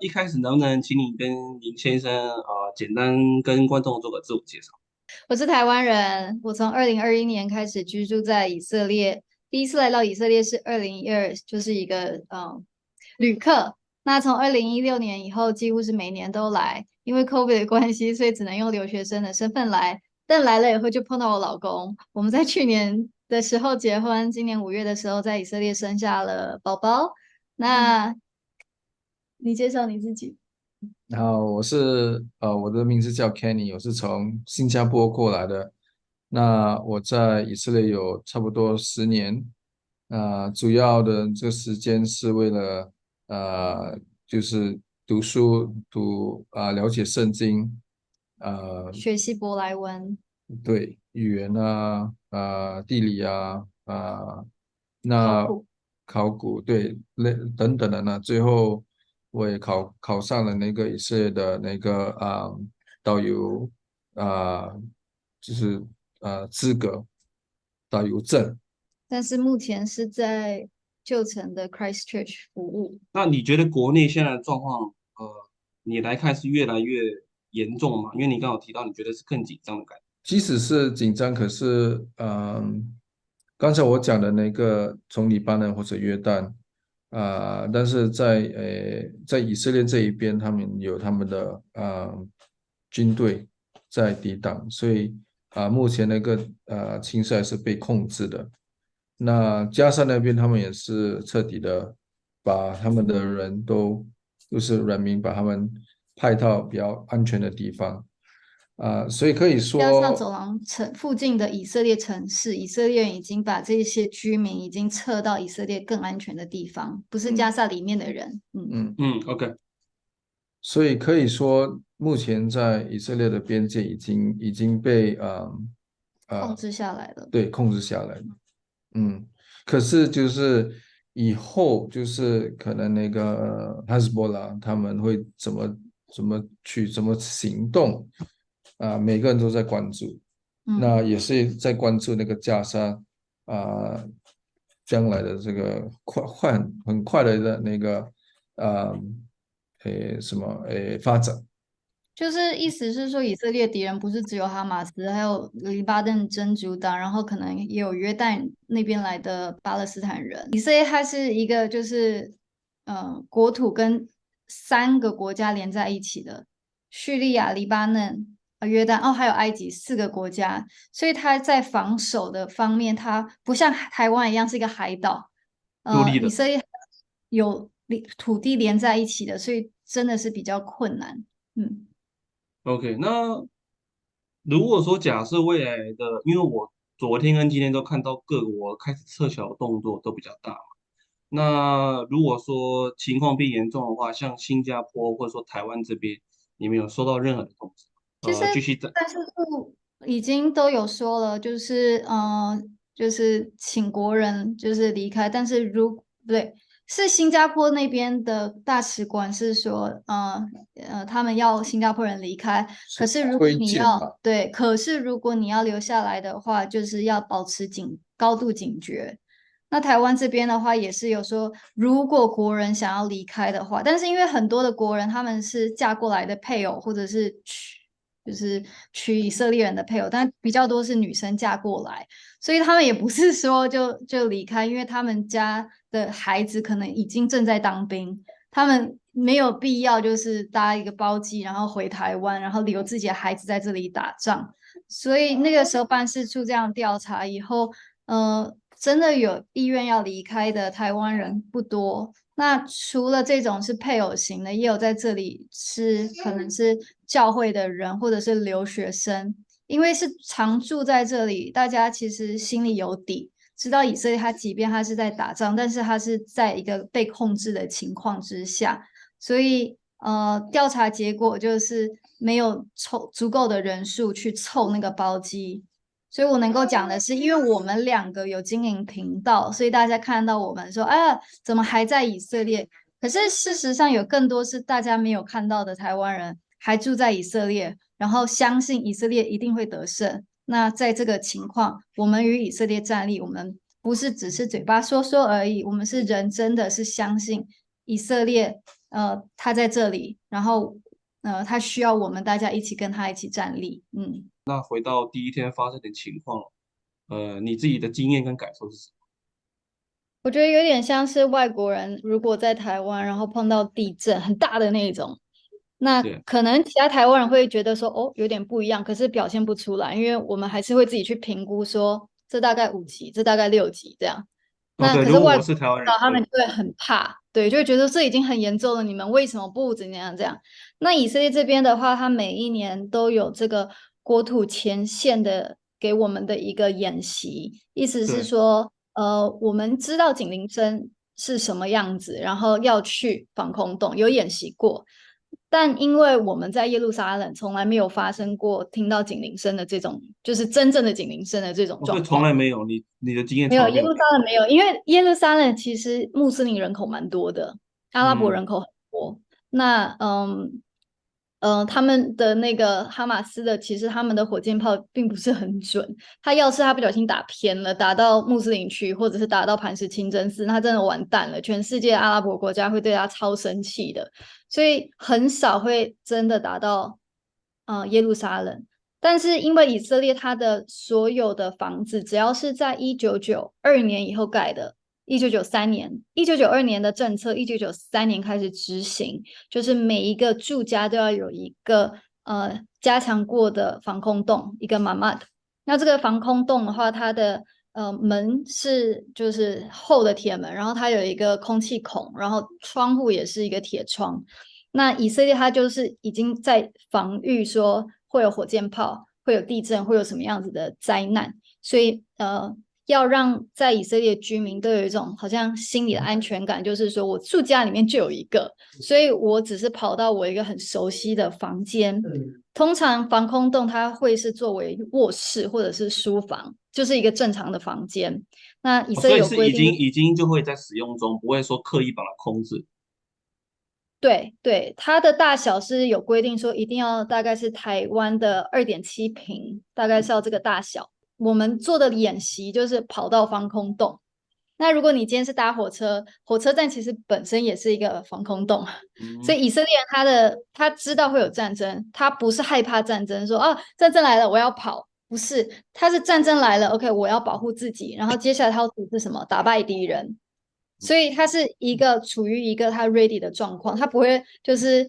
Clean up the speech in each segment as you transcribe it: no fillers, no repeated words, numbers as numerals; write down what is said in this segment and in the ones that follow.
一开始能不能请你跟林先生简单跟观众做个自我介绍？我是台湾人，我从2021年开始居住在以色列，第一次来到以色列是2012，就是一个旅客。那从2016年以后，几乎是每年都来，因为 COVID 的关系，所以只能用留学生的身份来。但来了以后就碰到我老公，我们在去年的时候结婚，今年5月的时候在以色列生下了宝宝。那你介绍你自己。然后我的名字叫 Kenny，我是从新加坡过来的。那我在以色列有差不多10年，主要的这个时间是为了就是读书，了解圣经，呃，学习舶来文，对语言地理那考古。考古等等的呢，最后我也考上了那个以色列的那个导游啊、就是资格导游证。但是目前是在旧城的 Christchurch 服务。那你觉得国内现在的状况，你来看是越来越严重吗？因为你刚好提到你觉得是更紧张的感觉。即使是紧张，可是刚才我讲的那个从黎巴嫩或者约旦但是在以色列这一边，他们有他们的军队在抵挡，所以目前那个情势还是被控制的。那加沙那边他们也是彻底的把他们的人就是人民把他们派到比较安全的地方。所以可以加上说，走廊城附近的以色列城市，以色列人已经把这些居民已经撤到以色列更安全的地方，不是加嗯沙里面的人。嗯，嗯，OK。所以可以说，目前在以色列的边界已经被呃控制下来了。对控制下来了。嗯，可是就是以后就是可能那个哈斯波拉他们会怎么行动每个人都在关注，嗯。那也是在关注那个加沙啊、将来的这个很快的那个啊发展。就是意思是说，以色列敌人不是只有哈马斯，还有黎巴嫩真主党，然后可能也有约旦那边来的巴勒斯坦人。以色列它是一个就是国土跟3个国家连在一起的，叙利亚、黎巴嫩、约旦，哦还有埃及4个国家，所以它在防守的方面，它不像台湾一样是一个海岛，独立的。以色列有土地连在一起的，所以真的是比较困难。嗯。OK，那如果说假设未来的，因为我昨天跟今天都看到各国开始撤侨的动作都比较大嘛，那如果说情况变严重的话，像新加坡或者说台湾这边，你们有收到任何的通知吗？其实继续在。但是部已经都有说了，就是请国人就是离开，但是不对，是新加坡那边的大使馆是说，他们要新加坡人离开，可是如果推你荐吧。可是如果你要留下来的话，就是要保持高度警觉。那台湾这边的话也是有说，如果国人想要离开的话，但是因为很多的国人他们是嫁过来的配偶，或者是就是娶以色列人的配偶，但比较多是女生嫁过来，所以他们也不是说就离开，因为他们家的孩子可能已经正在当兵，他们没有必要就是搭一个包机，然后回台湾，然后留自己的孩子在这里打仗。所以那个时候办事处这样调查以后，真的有意愿要离开的台湾人不多。那除了这种是配偶型的，也有在这里是可能是教会的人或者是留学生，因为是常住在这里，大家其实心里有底，知道以色列即便他是在打仗，但是他是在一个被控制的情况之下，所以调查结果就是没有足够的人数去凑那个包机，所以我能够讲的是，因为我们2个有经营频道，所以大家看到我们说，啊，怎么还在以色列？可是事实上有更多是大家没有看到的台湾人还住在以色列，然后相信以色列一定会得胜。那在这个情况，我们与以色列站立，我们不是只是嘴巴说说而已，我们是人真的是相信以色列他在这里，然后他需要我们大家一起跟他一起站立。那回到第一天发生的情况，你自己的经验跟感受是什么？我觉得有点像是外国人如果在台湾，然后碰到地震很大的那种，那对可能其他台湾人会觉得说，哦，有点不一样，可是表现不出来，因为我们还是会自己去评估说，这大概5级，这大概6级这样。哦，对，那可是如果我外国人知是台湾人，道他们就会很怕，对，就会觉得这已经很严重了，你们为什么不怎样这样？那以色列这边的话，它每一年都有这个国土前线的给我们的一个演习，意思是对，说，我们知道警铃声是什么样子，然后要去防空洞，有演习过。但因为我们在耶路撒冷从来没有发生过听到警铃声的这种，就是真正的警铃声的这种哦，所以状况。从来没有你的经验没有，耶路从来没有听过。撒冷没有，因为耶路撒冷其实穆斯林人口蛮多的，阿拉伯嗯，人口很多。那他们的那个哈马斯的，其实他们的火箭炮并不是很准。他要是他不小心打偏了，打到穆斯林区，或者是打到磐石清真寺，那真的完蛋了，全世界阿拉伯国家会对他超生气的。所以很少会真的打到耶路撒冷。但是因为以色列它的所有的房子，只要是在1992年以后盖的，1992年的政策，1993年开始执行，就是每一个住家都要有一个加强过的防空洞，一个 mamad。那这个防空洞的话，它的门是就是厚的铁门，然后它有一个空气孔，然后窗户也是一个铁窗。那以色列它就是已经在防御说会有火箭炮、会有地震、会有什么样子的灾难，所以要让在以色列居民都有一种好像心理的安全感，就是说我住家里面就有一个，所以我只是跑到我一个很熟悉的房间。通常防空洞它会是作为卧室或者是书房，就是一个正常的房间。那以哦，色列所以是已有规定，经已经就会在使用中，不会说刻意把它空置。对对，它的大小是有规定说一定要大概是台湾的2.7平，大概是要这个大小。我们做的演习就是跑到防空洞。那如果你今天是搭火车，火车站其实本身也是一个防空洞，所嗯，以以色列人他知道会有战争，他不是害怕战争，说啊战争来了我要跑，不是，他是战争来了，OK 我要保护自己，然后接下来他要组织什么，打败敌人。所以他是一个处于一个他 ready 的状况，他不会就是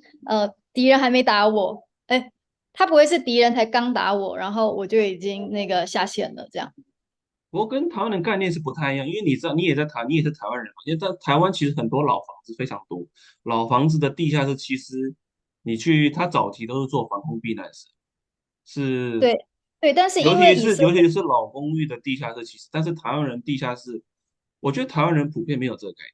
敌人还没打我，哎，他不会是敌人才刚打我，然后我就已经那个下线了这样。不过跟台湾的概念是不太一样，因为你知道你也是台湾人嘛，因为在台湾其实很多老房子非常多，老房子的地下室其实你去它早期都是做防空避难室，是对对，但是尤因为其是尤以色列，其是老公寓的地下室，其实但是台湾人地下室，我觉得台湾人普遍没有这个概念。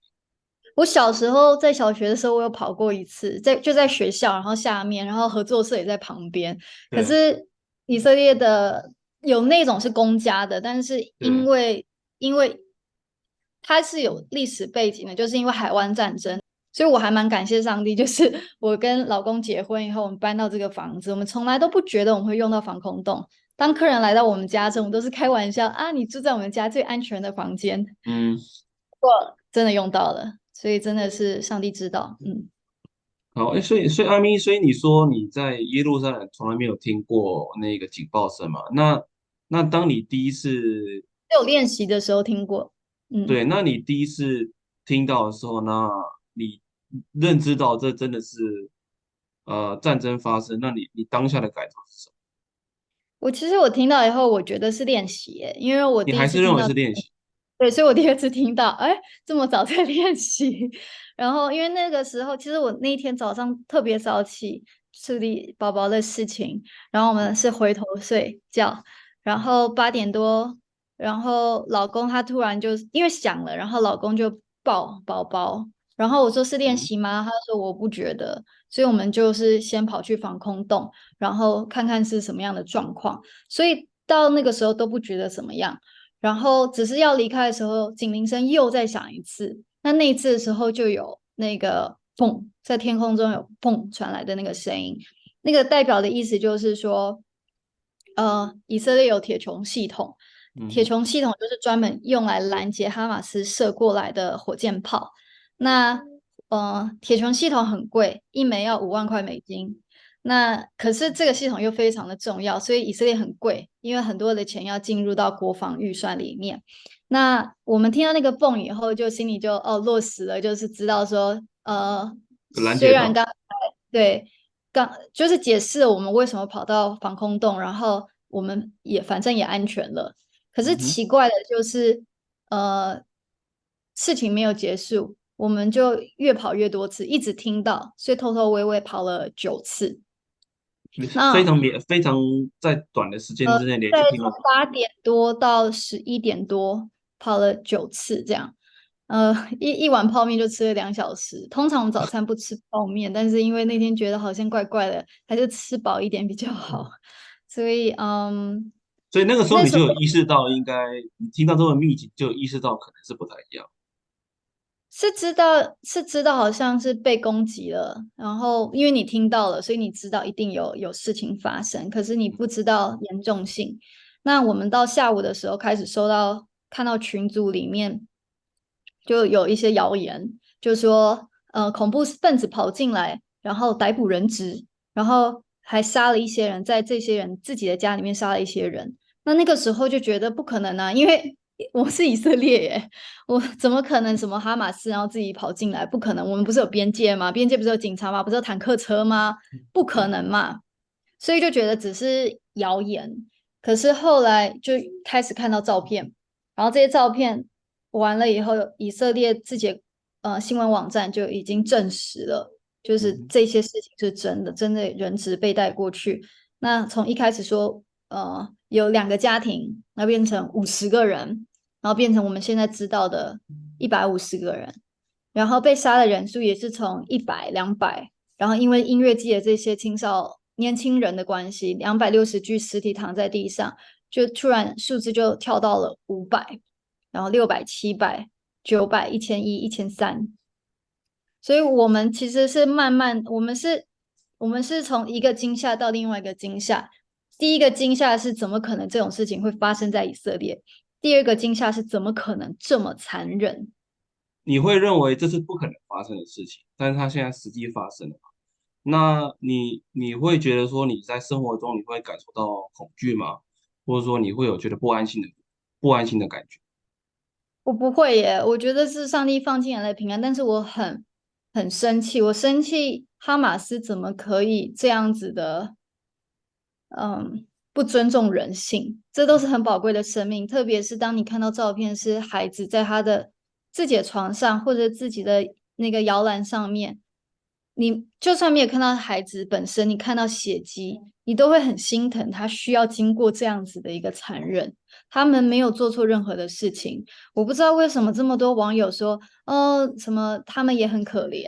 我小时候在小学的时候，我有跑过一次，就在学校，然后下面，然后合作社也在旁边。可对是以色列的有那种是公家的，但是因对，为因为它是有历史背景的，就是因为海湾战争，所以我还蛮感谢上帝，就是我跟老公结婚以后，我们搬到这个房子，我们从来都不觉得我们会用到防空洞。当客人来到我们家中，我们都是开玩笑啊，你住在我们家最安全的房间，嗯，真的用到了，所以真的是上帝知道，好，哎，所以阿咪，所以你说你在耶路撒冷从来没有听过那个警报声嘛？那当你第一次有练习的时候听过，对，那你第一次听到的时候，那你认知到这真的是战争发生，那你当下的感受是什么？我其实听到以后，我觉得是练习耶，因为我第一你还是认次听到，为是练习？对，所以我第二次听到，哎，这么早在练习，然后因为那个时候，其实我那一天早上特别早起处理宝宝的事情，然后我们是回头睡觉，然后8点多，然后老公他突然就因为响了，然后老公就抱宝宝，然后我说是练嗯，习吗？他说我不觉得，所以我们就是先跑去防空洞。然后看看是什么样的状况。所以到那个时候都不觉得怎么样，然后只是要离开的时候，警铃声又再响一次。那一次的时候就有那个砰，在天空中有砰传来的那个声音，那个代表的意思就是说，以色列有铁穹系统，铁嗯哼，穹系统就是专门用来拦截哈马斯射过来的火箭炮。那铁穹系统很贵，一枚要$50,000。那可是这个系统又非常的重要，所以以色列很贵，因为很多的钱要进入到国防预算里面。那我们听到那个泵以后，就心里就落实了，就是知道说，有拦截到。虽然对就是解释了我们为什么跑到防空洞，然后我们反正也安全了。可是嗯哼。奇怪的就是，事情没有结束，我们就越跑越多次，一直听到，所以偷偷微微跑了9次。那非常在短的时间之内连续听了。从8点多到11点多跑了9次，这样。一碗泡面就吃了2小时。通常我们早餐不吃泡面，但是因为那天觉得好像怪怪的，还是吃饱一点比较好。所以，所以那个时候那时候你就有意识到，你听到这个秘籍就有意识到可能是不太一样。是知道好像是被攻击了，然后因为你听到了，所以你知道一定有事情发生，可是你不知道严重性。那我们到下午的时候开始看到群组里面就有一些谣言，就说恐怖分子跑进来，然后逮捕人质，然后还杀了一些人，在这些人自己的家里面杀了一些人。那个时候就觉得不可能啊，因为我是以色列耶，我怎么可能什么哈马斯然后自己跑进来？不可能，我们不是有边界吗？边界不是有警察吗？不是有坦克车吗？不可能嘛！所以就觉得只是谣言。可是后来就开始看到照片，然后这些照片完了以后，以色列自己的新闻网站就已经证实了，就是嗯。这些事情是真的，真的人质被带过去。那从一开始说，有2个家庭，那变成50个人，然后变成我们现在知道的150个人，然后被杀的人数也是从100、200，然后因为音乐季的这些年轻人的关系，260具尸体躺在地上，就突然数字就跳到了500，然后600、700、900、1100、1300。所以我们其实是慢慢，我们是从一个惊吓到另外一个惊吓。第一个惊吓是怎么可能这种事情会发生在以色列？第二个惊吓是怎么可能这么残忍？你会认为这是不可能发生的事情，但是它现在实际发生了。那你会觉得说你在生活中你会感受到恐惧吗？或者说你会有觉得不安心的感觉？我不会耶，我觉得是上帝放进来的平安，但是我很生气，我生气哈马斯怎么可以这样子的，不尊重人性，这都是很宝贵的生命，特别是当你看到照片是孩子在他的自己的床上或者自己的那个摇篮上面，你就算没有看到孩子本身，你看到血迹，你都会很心疼，他需要经过这样子的一个残忍。他们没有做错任何的事情，我不知道为什么这么多网友说，什么他们也很可怜。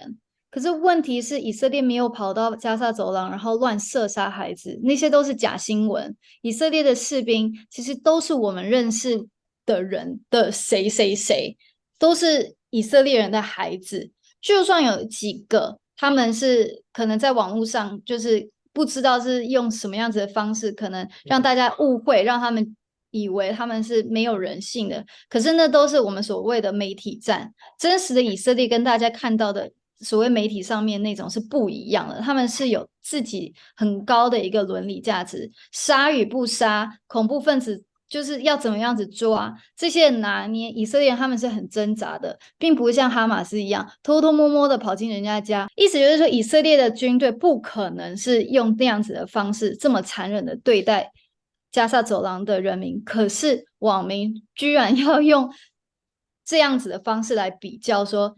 可是问题是，以色列没有跑到加沙走廊，然后乱射杀孩子，那些都是假新闻。以色列的士兵其实都是我们认识的人的谁谁谁，都是以色列人的孩子。就算有几个他们是可能在网络上就是不知道是用什么样子的方式，可能让大家误会，让他们以为他们是没有人性的。可是那都是我们所谓的媒体战，真实的以色列跟大家看到的所谓媒体上面那种是不一样的，他们是有自己很高的一个伦理价值，杀与不杀，恐怖分子就是要怎么样子抓，这些拿捏，以色列他们是很挣扎的，并不像哈马斯一样偷偷摸摸的跑进人家家。意思就是说，以色列的军队不可能是用那样子的方式这么残忍的对待加沙走廊的人民，可是网民居然要用这样子的方式来比较，说，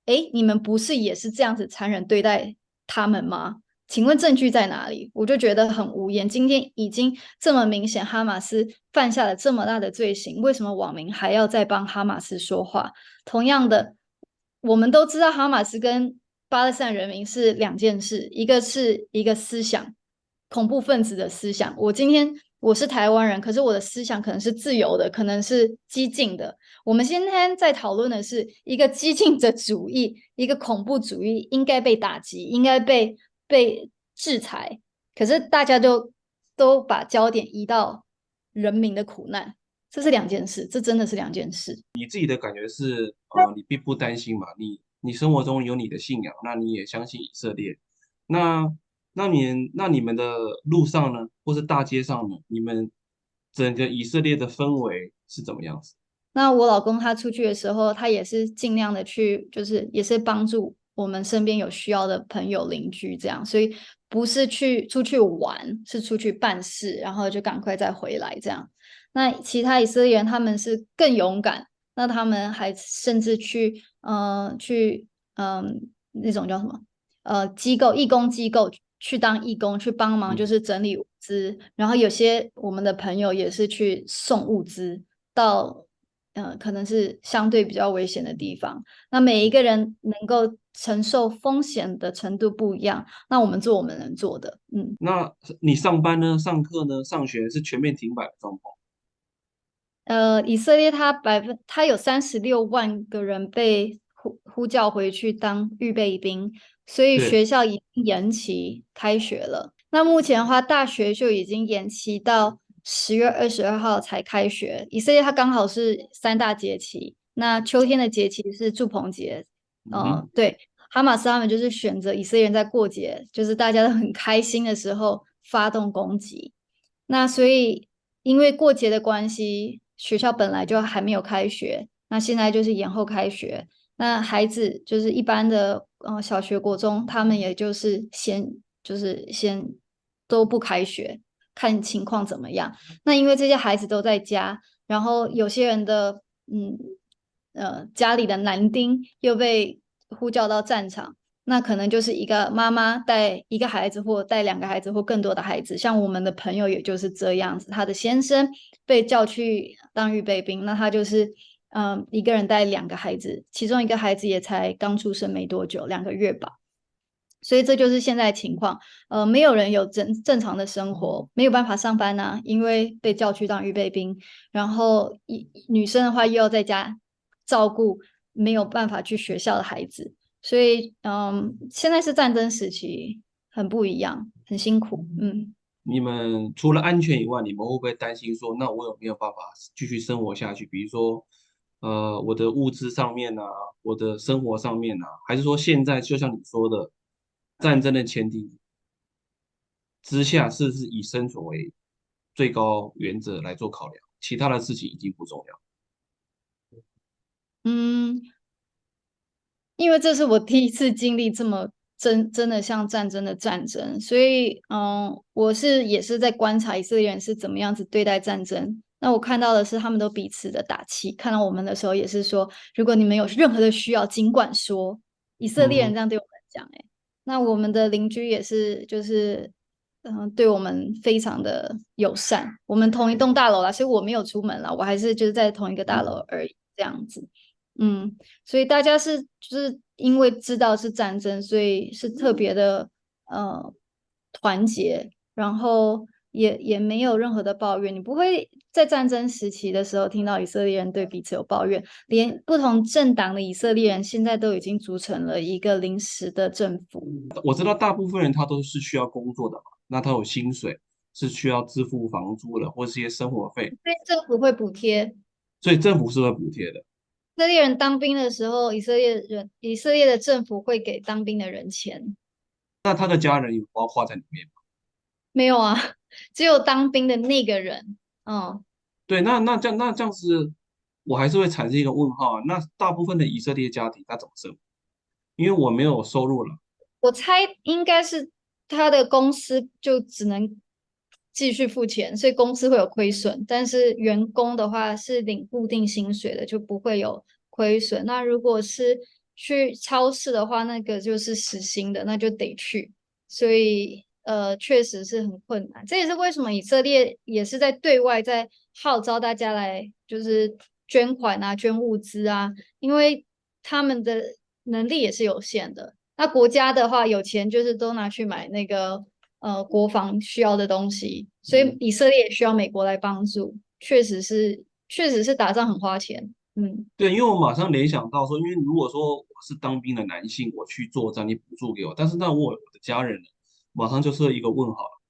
诶，你们不是也是这样子残忍对待他们吗？请问证据在哪里？我就觉得很无言。今天已经这么明显，哈马斯犯下了这么大的罪行，为什么网民还要再帮哈马斯说话？同样的，我们都知道哈马斯跟巴勒斯坦人民是两件事，一个是一个思想，恐怖分子的思想。我是台湾人，可是我的思想可能是自由的，可能是激进的。我们今天在讨论的是一个激进的主义，一个恐怖主义应该被打击，应该被制裁。可是大家都把焦点移到人民的苦难，这是两件事，这真的是两件事。你自己的感觉是，你并不担心嘛？你生活中有你的信仰，那你也相信以色列。那你们的路上呢，或是大街上呢，你们整个以色列的氛围是怎么样子？那我老公他出去的时候，他也是尽量的去，就是也是帮助我们身边有需要的朋友邻居这样，所以不是出去玩，是出去办事，然后就赶快再回来这样。那其他以色列人他们是更勇敢，那他们还甚至那种叫什么义工机构去当义工去帮忙，就嗯，是整理物资，然后有些我们的朋友也是去送物资到可能是相对比较危险的地方。那每一个人能够承受风险的程度不一样，那我们做我们能做的，嗯。那你上班呢、上课呢、上学是全面停摆的状况。以色列它有36万个人被呼叫回去当预备兵，所以对，学校已经延期开学了。那目前的话，大学就已经延期到10月22号才开学。以色列它刚好是3大节气，那秋天的节气是祝棚节，嗯哼，对，哈马斯他们就是选择以色列人在过节，就是大家都很开心的时候发动攻击。那所以因为过节的关系，学校本来就还没有开学，那现在就是延后开学。那孩子就是一般的小学、国中，他们也就是先都不开学，看情况怎么样。那因为这些孩子都在家，然后有些人的家里的男丁又被呼叫到战场，那可能就是一个妈妈带一个孩子，或带2个孩子，或更多的孩子。像我们的朋友，也就是这样子，他的先生被叫去当预备兵，那他就是一个人带2个孩子，其中一个孩子也才刚出生没多久2个月吧。所以这就是现在的情况，没有人有正常的生活，没有办法上班啊，因为被叫去当预备兵。然后女生的话又要在家照顾没有办法去学校的孩子，所以现在是战争时期，很不一样，很辛苦，嗯。你们除了安全以外，你们会不会担心说，那我有没有办法继续生活下去？比如说，我的物资上面啊，我的生活上面啊，还是说现在就像你说的，战争的前提之下，是不是以生存为最高原则来做考量？其他的事情已经不重要。嗯，因为这是我第一次经历这么真的像战争的战争，所以我也是在观察以色列人是怎么样子对待战争。那我看到的是他们都彼此的打气，看到我们的时候也是说，如果你们有任何的需要，尽管说。以色列人这嗯哼，样对我们讲，那我们的邻居也是，就是对我们非常的友善。我们同一栋大楼啦，所以我没有出门啦，我还是就是在同一个大楼嗯，而已，这样子。嗯，所以大家就是因为知道是战争，所以是特别的团结，然后也没有任何的抱怨。你不会在战争时期的时候听到以色列人对彼此有抱怨，连不同政党的以色列人现在都已经组成了一个临时的政府。我知道大部分人他都是需要工作的嘛，那他有薪水，是需要支付房租的，或是一些生活费，所以政府会补贴所以政府是会补贴的。以色列人当兵的时候，以色列的政府会给当兵的人钱。那他的家人有包括在里面吗？没有啊，只有当兵的那个人。嗯，对，那这样子，我还是会产生一个问号啊。那大部分的以色列家庭他怎么生活？因为我没有收入了。我猜应该是他的公司就只能继续付钱，所以公司会有亏损。但是员工的话是领固定薪水的，就不会有亏损。那如果是去超市的话，那个就是实薪的，那就得去。所以确实是很困难。这也是为什么以色列也是在对外在号召大家来就是捐款啊、捐物资啊，因为他们的能力也是有限的。那国家的话，有钱就是都拿去买那个国防需要的东西，所以嗯，以色列也需要美国来帮助，确实是打仗很花钱，嗯。对，因为我马上联想到说，因为如果说我是当兵的男性，我去作战，你补助给我，但是那我的家人呢，马上就是一个问号了。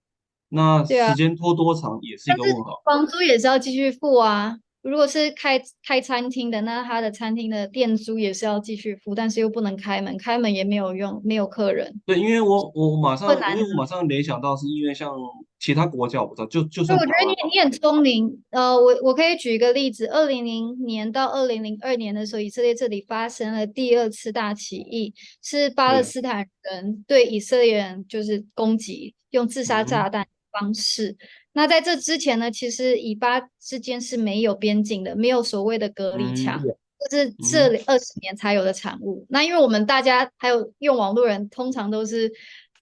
那对啊，时间拖多长也是一但是个问号。房租也是要继续付啊。如果是开餐厅的，那他的餐厅的店租也是要继续付，但是又不能开门，开门也没有用，没有客人，对，因为困难。我马上联想到是因为像其他国家我不知道，就对，算我觉得台湾好了。你很聪明。我可以举一个例子，2000年到2002年的时候，以色列这里发生了第二次大起义，是巴勒对，斯坦人对以色列人就是攻击，用自杀嗯炸弹的方式。那在这之前呢，其实以巴之间是没有边境的，没有所谓的隔离墙，嗯这是这嗯20年才有的产物。那因为我们大家还有用网络人，通常都是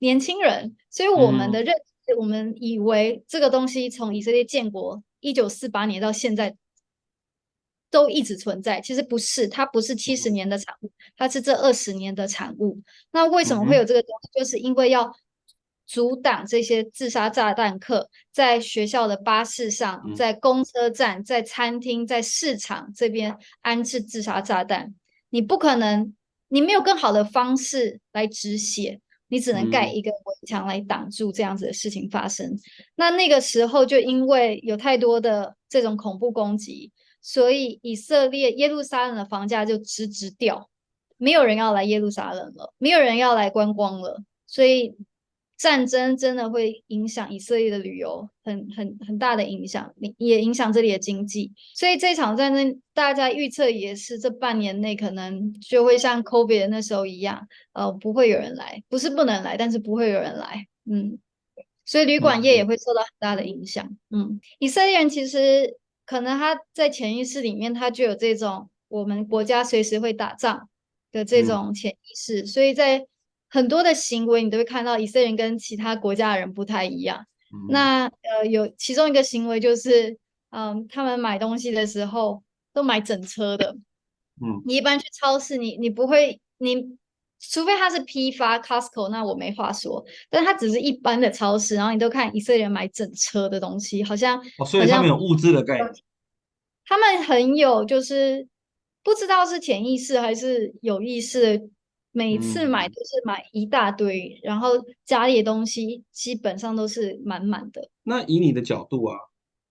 年轻人，所以我们的嗯认知，我们以为这个东西从以色列建国1948年到现在都一直存在，其实不是，它不是70年的产物，它是这20年的产物。那为什么会有嗯这个东西？就是因为要阻挡这些自杀炸弹客在学校的巴士上、嗯在公车站、在餐厅、在市场这边安置自杀炸弹。你不可能，你没有更好的方式来止血，你只能盖嗯一个围墙来挡住这样子的事情发生。那个时候就因为有太多的这种恐怖攻击，所以以色列耶路撒冷的房价就直直掉，没有人要来耶路撒冷了，没有人要来观光了，所以战争真的会影响以色列的旅游，很大的影响，也影响这里的经济。所以这场战争，大家预测也是这半年内可能就会像 COVID 的那时候一样，不会有人来，不是不能来，但是不会有人来，所以旅馆业也嗯会受到很大的影响。以色列人其实可能他在潜意识里面他就有这种我们国家随时会打仗的这嗯种潜意识，所以在很多的行为你都会看到以色列人跟其他国家的人不太一样。嗯那有其中一个行为就是，他们买东西的时候都买整车的。嗯，你一般去超市你不会，你除非它是批发 Costco，那我没话说。但它只是一般的超市，然后你都看以色列人买整车的东西，好像哦，所以他们有物资的概念。他们很有，就是不知道是潜意识还是有意识的，每次买嗯，都是买一大堆，然后家里的东西基本上都是满满的。那以你的角度啊，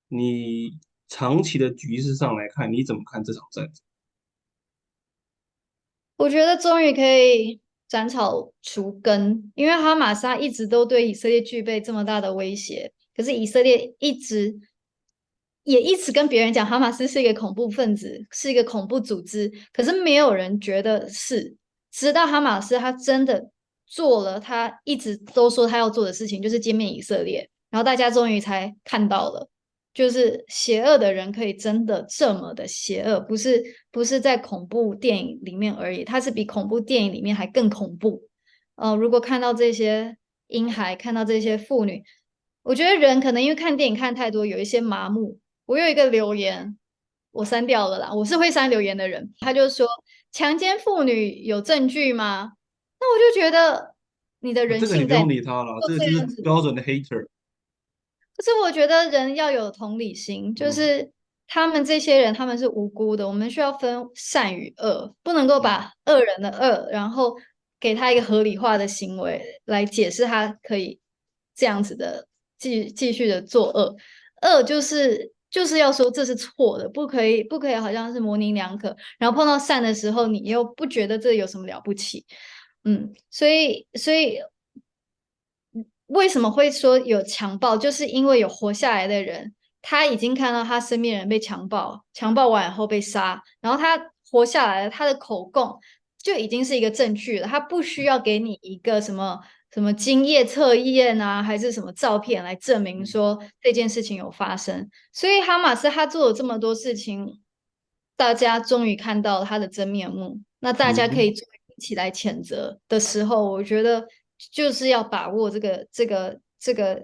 你长期的局势上来看，你怎么看这场战争？我觉得终于可以斩草除根，因为哈马斯他一直都对以色列具备这么大的威胁，可是以色列一直跟别人讲哈马斯是一个恐怖分子，是一个恐怖组织，可是没有人觉得是，直到哈马斯他真的做了他一直都说他要做的事情，就是歼灭以色列，然后大家终于才看到了。就是邪恶的人可以真的这么的邪恶，不是在恐怖电影里面而已，它是比恐怖电影里面还更恐怖。如果看到这些婴孩，看到这些妇女，我觉得人可能因为看电影看太多，有一些麻木。我有一个留言，我删掉了啦，我是会删留言的人，他就说强奸妇女有证据吗？那我就觉得你的人这个你不性在哪用理他了，做这个就是这样子。标准的 hater。可是我觉得人要有同理心，就嗯是他们这些人他们是无辜的，我们需要分善与恶，不能够嗯把恶人的恶，然后给他一个合理化的行为来解释他可以这样子的继续的作恶。恶就是要说这是错的，不可以好像是模棱两可，然后碰到善的时候，你又不觉得这有什么了不起。所以为什么会说有强暴？就是因为有活下来的人，他已经看到他身边人被强暴，强暴完以后被杀，然后他活下来了，他的口供就已经是一个证据了，他不需要给你一个什么精液测验啊，还是什么照片来证明嗯说这件事情有发生。所以哈马斯他做了这么多事情，大家终于看到了他的真面目。那大家可以嗯终于一起来谴责的时候，我觉得就是要把握这个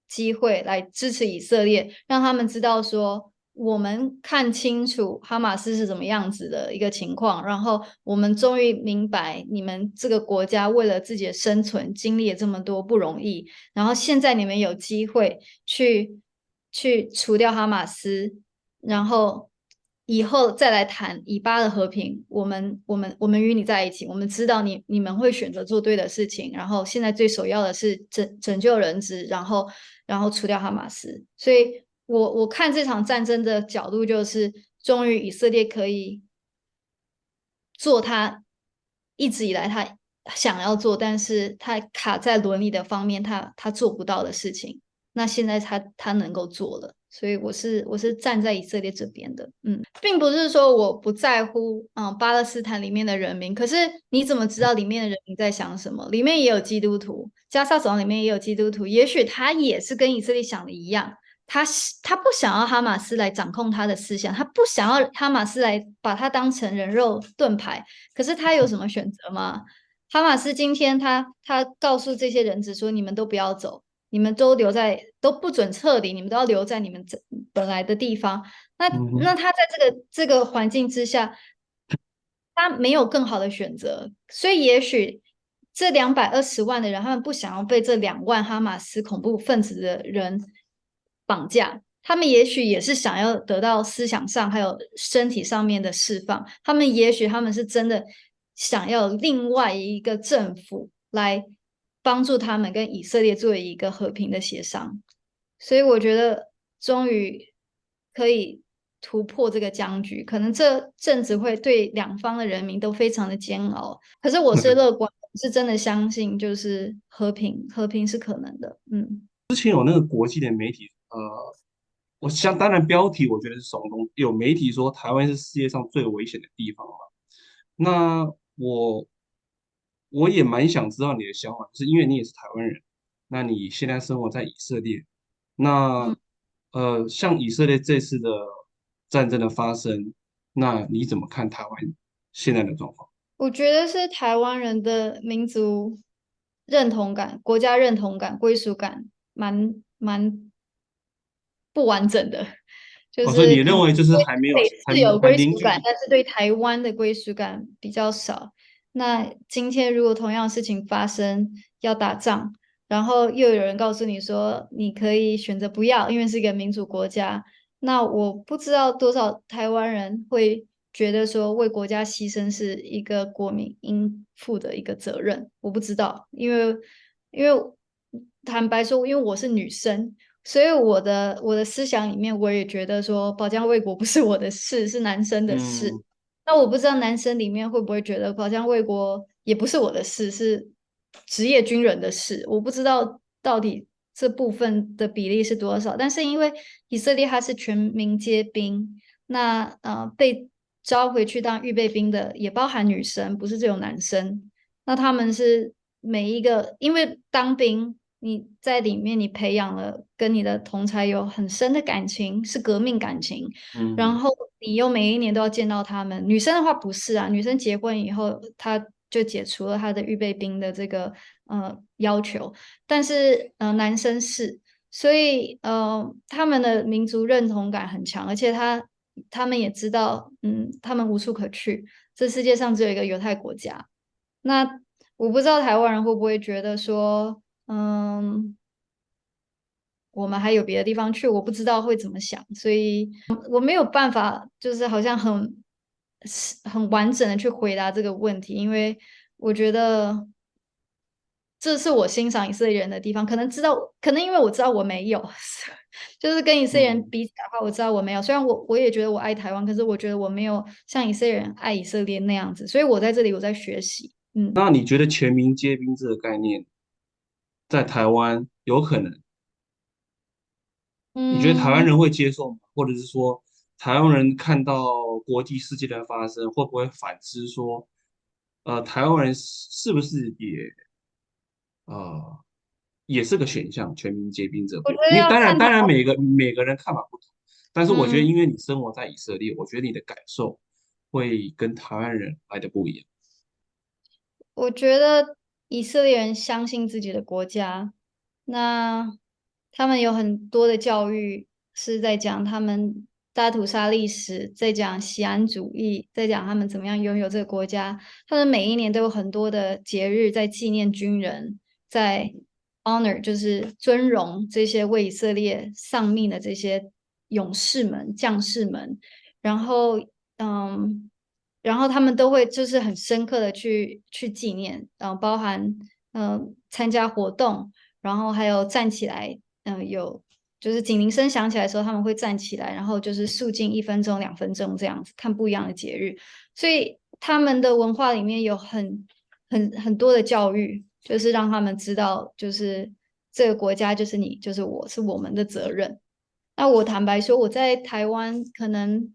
机会来支持以色列，让他们知道说，我们看清楚哈马斯是怎么样子的一个情况，然后我们终于明白你们这个国家为了自己的生存经历了这么多不容易，然后现在你们有机会去除掉哈马斯，然后以后再来谈以巴的和平，我们与你在一起，我们知道你们会选择做对的事情，然后现在最首要的是拯救人质，然后除掉哈马斯。所以我看这场战争的角度就是终于以色列可以做他一直以来他想要做，但是他卡在伦理的方面，他做不到的事情。那现在他能够做了，所以我是站在以色列这边的，并不是说我不在乎巴勒斯坦里面的人民，可是你怎么知道里面的人民在想什么？里面也有基督徒，加沙走廊里面也有基督徒，也许他也是跟以色列想的一样。他不想要哈马斯来掌控他的思想，他不想要哈马斯来把他当成人肉盾牌。可是他有什么选择吗？哈马斯今天他告诉这些人质说：“你们都不要走，你们都留在，都不准撤离，你们都要留在你们本来的地方。”那嗯哼，那他在这个环境之下，他没有更好的选择，所以也许这220万的人，他们不想要被这2万哈马斯恐怖分子的人绑架，他们也许也是想要得到思想上还有身体上面的释放，他们也许他们是真的想要另外一个政府来帮助他们跟以色列做一个和平的协商，所以我觉得终于可以突破这个僵局，可能这阵子会对两方的人民都非常的煎熬。可是我是乐观，我是真的相信，就是和平是可能的。之前有那个国际的媒体，当然标题我觉得是耸动，有媒体说台湾是世界上最危险的地方嘛。那我也蛮想知道你的想法，就是因为你也是台湾人，那你现在生活在以色列，那嗯，像以色列这次的战争的发生，那你怎么看台湾现在的状况？我觉得是台湾人的民族认同感、国家认同感、归属感蛮不完整的，就哦，所以你是可能认为就是对还没有北还是有还归属感，凝聚？但是对台湾的归属感比较少。那今天如果同样的事情发生，要打仗，然后又有人告诉你说你可以选择不要，因为是一个民主国家，那我不知道多少台湾人会觉得说为国家牺牲是一个国民应负的一个责任，我不知道，因为坦白说，因为我是女生。所以我的思想里面，我也觉得说保家卫国不是我的事，是男生的事。嗯那我不知道男生里面会不会觉得保家卫国也不是我的事，是职业军人的事。我不知道到底这部分的比例是多少。但是因为以色列它是全民皆兵，那被招回去当预备兵的也包含女生，不是只有男生。那他们是每一个，因为当兵。你在里面，你培养了跟你的同才有很深的感情，是革命感情。然嗯后你又每一年都要见到他们。女生的话不是啊，女生结婚以后，她就解除了她的预备兵的这个要求，但是男生是，所以他们的民族认同感很强，而且他们也知道，他们无处可去，这世界上只有一个犹太国家。那我不知道台湾人会不会觉得说。我们还有别的地方去，我不知道会怎么想，所以我没有办法，就是好像很完整的去回答这个问题，因为我觉得这是我欣赏以色列人的地方，可能因为我知道我没有，就是跟以色列人嗯。比起来的话，我知道我没有。虽然我也觉得我爱台湾，可是我觉得我没有像以色列人爱以色列那样子，所以我在这里我在学习，那你觉得全民皆兵这个概念在台湾有可能？你觉得台湾嗯。人会接受吗？或者是说，台湾人看到国际事件的发生，会不会反思说，台湾人是不是呃也是个选项？全民皆兵这部分，我觉得因为要看他，当然每个人看法不同，但是我觉得嗯。因为你生活在以色列，我觉得你的感受会跟台湾人来的不一样。我觉得以色列人相信自己的国家，那他们有很多的教育是在讲他们大屠杀历史，在讲锡安主义，在讲他们怎么样拥有这个国家。他们每一年都有很多的节日在纪念军人，在 honor 就是尊荣这些为以色列丧命的这些勇士们、将士们。然后嗯，然后他们都会就是很深刻的去纪念，包含参加活动，然后还有站起来，有就是警铃声响起来的时候，他们会站起来，然后就是肃静1分钟、2分钟这样子，看不一样的节日。所以他们的文化里面有很多的教育，就是让他们知道，就是这个国家就是你，就是我，是我们的责任。那我坦白说，我在台湾可能，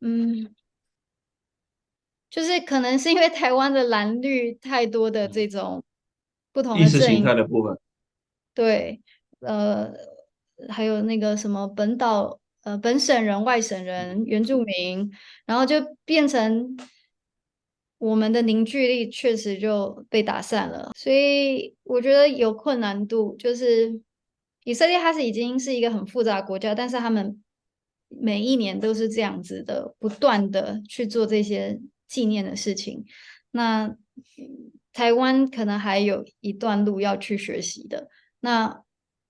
嗯，就是可能是因为台湾的蓝绿太多的嗯，这种不同意识形的阵营。态的部分。对，呃，还有那个什么本岛、本省人、外省人、嗯原住民，然后就变成我们的凝聚力确实就被打散了，所以我觉得有困难度。就是以色列它已经是一个很复杂的国家，但是他们每一年都是这样子的，不断的去做这些纪念的事情。那台湾可能还有一段路要去学习的。那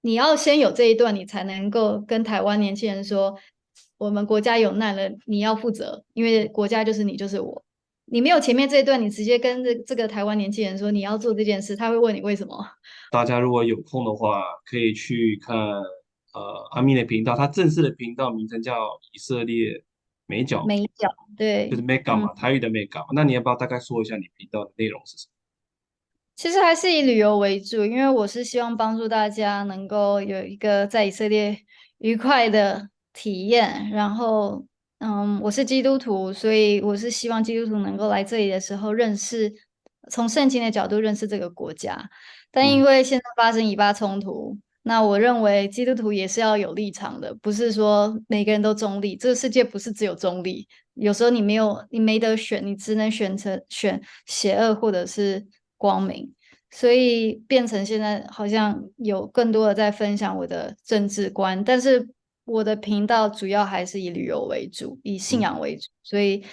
你要先有这一段，你才能够跟台湾年轻人说，我们国家有难了，你要负责，因为国家就是你，就是我。你没有前面这一段，你直接跟这个台湾年轻人说你要做这件事，他会问你为什么。大家如果有空的话，可以去看阿密的频道，他正式的频道名称叫以色列美角，美角，就是 对，Mega 嗯。嘛，台语的 Mega 嘛。那你要不要大概说一下你频道的内容是什么？其实还是以旅游为主，因为我是希望帮助大家能够有一个在以色列愉快的体验。然后，我是基督徒，所以我是希望基督徒能够来这里的时候认识，从圣经的角度认识这个国家。但因嗯，为现在发生以巴冲突，那我认为基督徒也是要有立场的，不是说每个人都中立。这个世界不是只有中立，有时候你没得选，你只能选邪恶或者是光明。所以变成现在好像有更多的在分享我的政治观，但是我的频道主要还是以旅游为主，以信嗯，仰为主。所以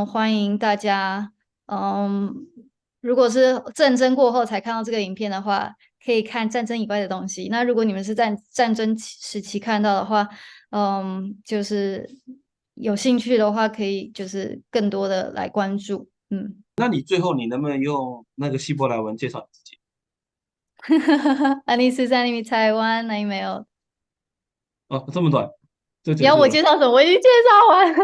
欢迎大家，嗯，如果是战争过后才看到这个影片的话，可以看战争以外的东西。那如果你们是在战争时期看到的话，就是有兴趣的话，可以就是更多的来关注。那你最后你能不能用那个希伯来文介绍你自己？安妮是在台湾，那没有。哦，这么短就你要结束了。我介绍什么？我已经介绍完了。